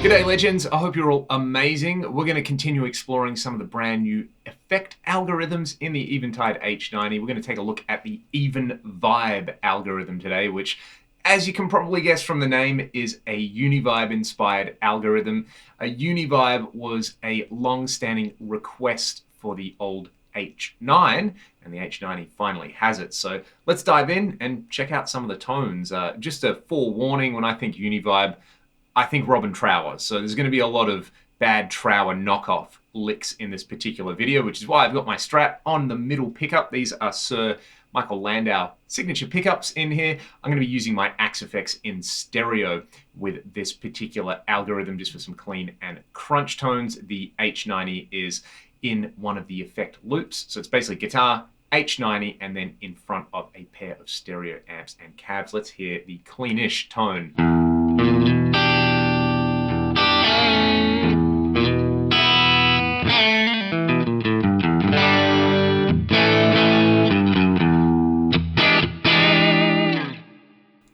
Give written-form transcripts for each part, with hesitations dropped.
G'day legends, I hope you're all amazing. We're going to continue exploring some of the brand new effect algorithms in the Eventide H90. We're going to take a look at the EvenVibe algorithm today, which, as you can probably guess from the name, is a Univibe inspired algorithm. A Univibe was a long-standing request for the old H9, and the H90 finally has it. So let's dive in and check out some of the tones. Just a forewarning, when I think Univibe, I think Robin Trower. So there's going to be a lot of bad Trower knockoff licks in this particular video, which is why I've got my Strat on the middle pickup. These are Sir Michael Landau signature pickups in here. I'm going to be using my Axe effects in stereo with this particular algorithm just for some clean and crunch tones. The H90 is in one of the effect loops. So it's basically guitar, H90, and then in front of a pair of stereo amps and cabs. Let's hear the cleanish tone.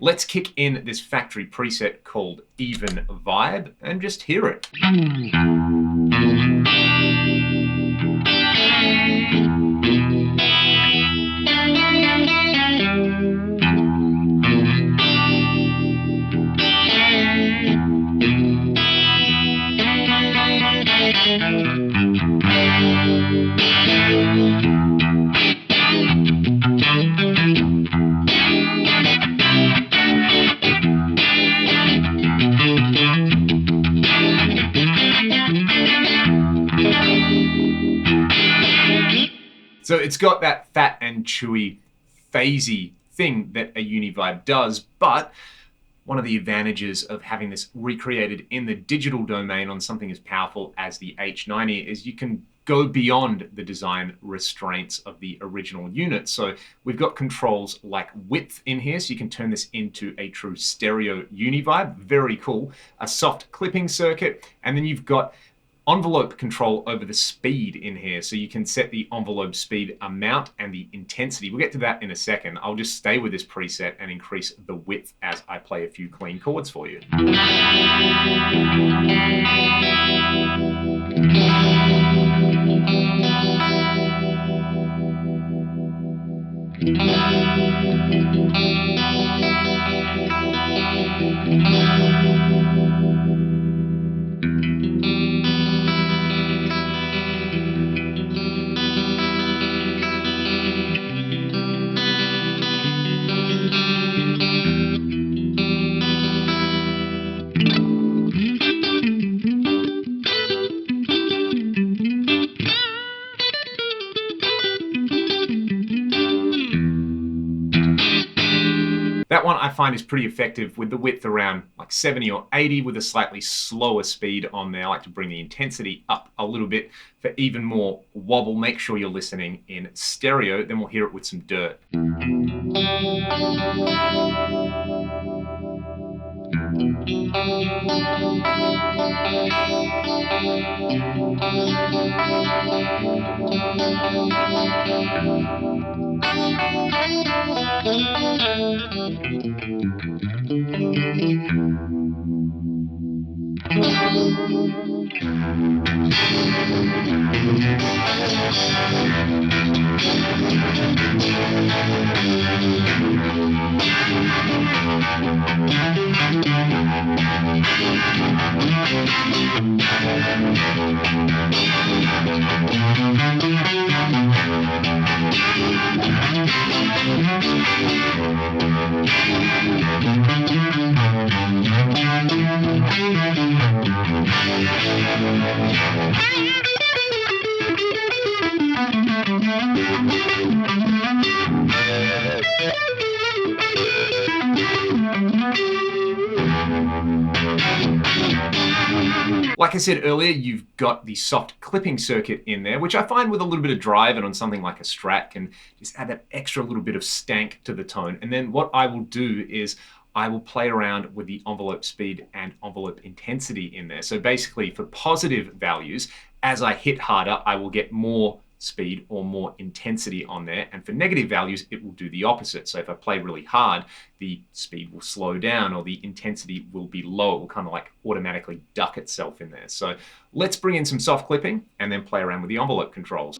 Let's kick in this factory preset called EvenVibe and just hear it. So it's got that fat and chewy, phasey thing that a Univibe does, but one of the advantages of having this recreated in the digital domain on something as powerful as the H90 is you can go beyond the design restraints of the original unit. So we've got controls like width in here, so you can turn this into a true stereo Univibe. Very cool. A soft clipping circuit, and then you've got envelope control over the speed in here, so you can set the envelope speed amount and the intensity. We'll get to that in a second. I'll just stay with this preset and increase the width as I play a few clean chords for you. That one I find is pretty effective with the width around like 70 or 80 with a slightly slower speed on there. I like to bring the intensity up a little bit for even more wobble. Make sure you're listening in stereo, then we'll hear it with some dirt. Like I said earlier, you've got the soft clipping circuit in there, which I find with a little bit of drive and on something like a Strat can just add that extra little bit of stank to the tone. And then what I will do is I will play around with the envelope speed and envelope intensity in there. So basically for positive values, as I hit harder, I will get more speed or more intensity on there. And for negative values, it will do the opposite. So if I play really hard, the speed will slow down or the intensity will be low. It will kind of like automatically duck itself in there. So let's bring in some soft clipping and then play around with the envelope controls.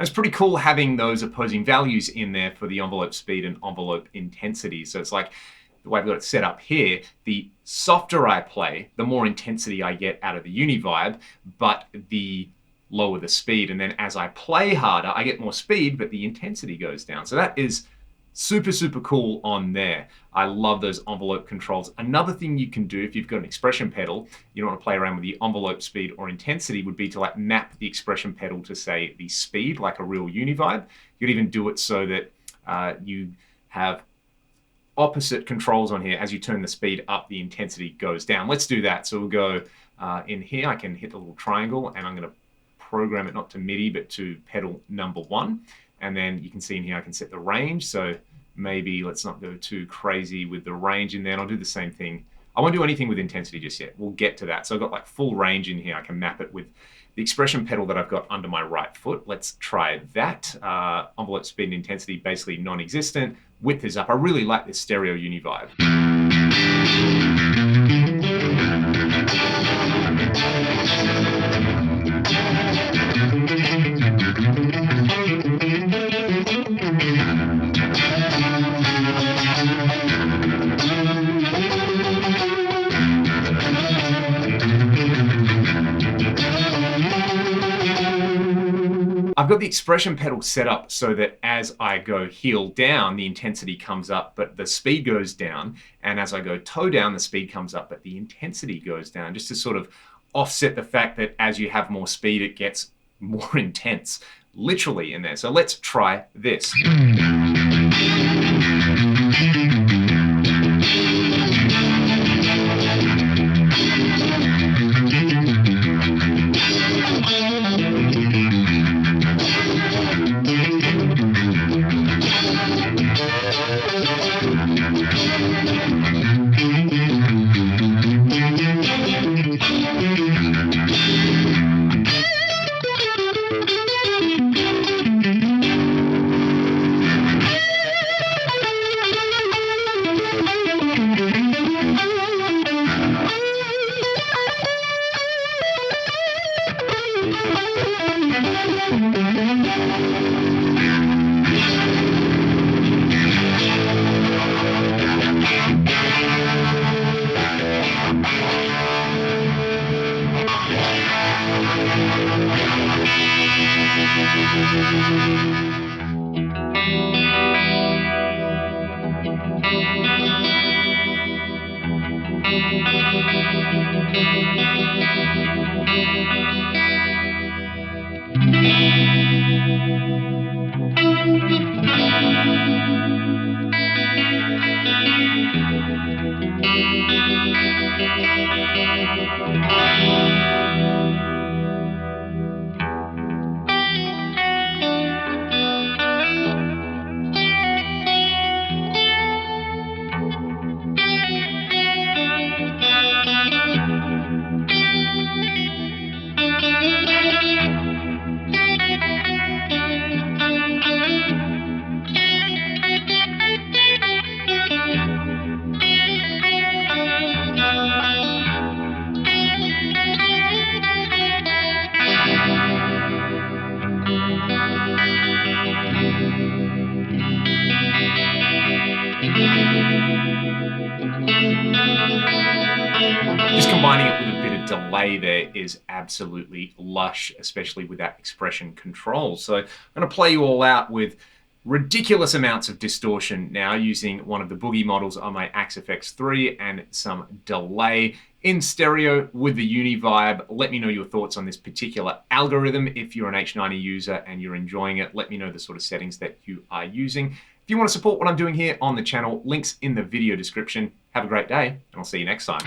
It's pretty cool having those opposing values in there for the envelope speed and envelope intensity. So it's like the way I've got it set up here, the softer I play, the more intensity I get out of the Univibe, but the lower the speed. And then as I play harder, I get more speed, but the intensity goes down. So that is super, super cool on there. I love those envelope controls. Another thing you can do if you've got an expression pedal, you don't want to play around with the envelope speed or intensity, would be to like map the expression pedal to say the speed, like a real Univibe. You could even do it so that you have opposite controls on here. As you turn the speed up, the intensity goes down. Let's do that. So we'll go in here. I can hit the little triangle and I'm going to program it not to MIDI, but to pedal number 1. And then you can see in here I can set the range. So maybe let's not go too crazy with the range in there. And I'll do the same thing. I won't do anything with intensity just yet. We'll get to that. So I've got like full range in here. I can map it with the expression pedal that I've got under my right foot. Let's try that. Envelope speed and intensity basically non-existent. Width is up. I really like this stereo Univibe. I've got the expression pedal set up so that as I go heel down, the intensity comes up, but the speed goes down. And as I go toe down, the speed comes up, but the intensity goes down, just to sort of offset the fact that as you have more speed, it gets more intense, literally in there. So let's try this. Just combining it with a bit of delay there is absolutely lush, especially with that expression control. So I'm going to play you all out with ridiculous amounts of distortion now using one of the Boogie models on my Axe FX3 and some delay in stereo with the Univibe. Let me know your thoughts on this particular algorithm. If you're an H90 user and you're enjoying it, let me know the sort of settings that you are using. If you want to support what I'm doing here on the channel, links in the video description. Have a great day, and I'll see you next time.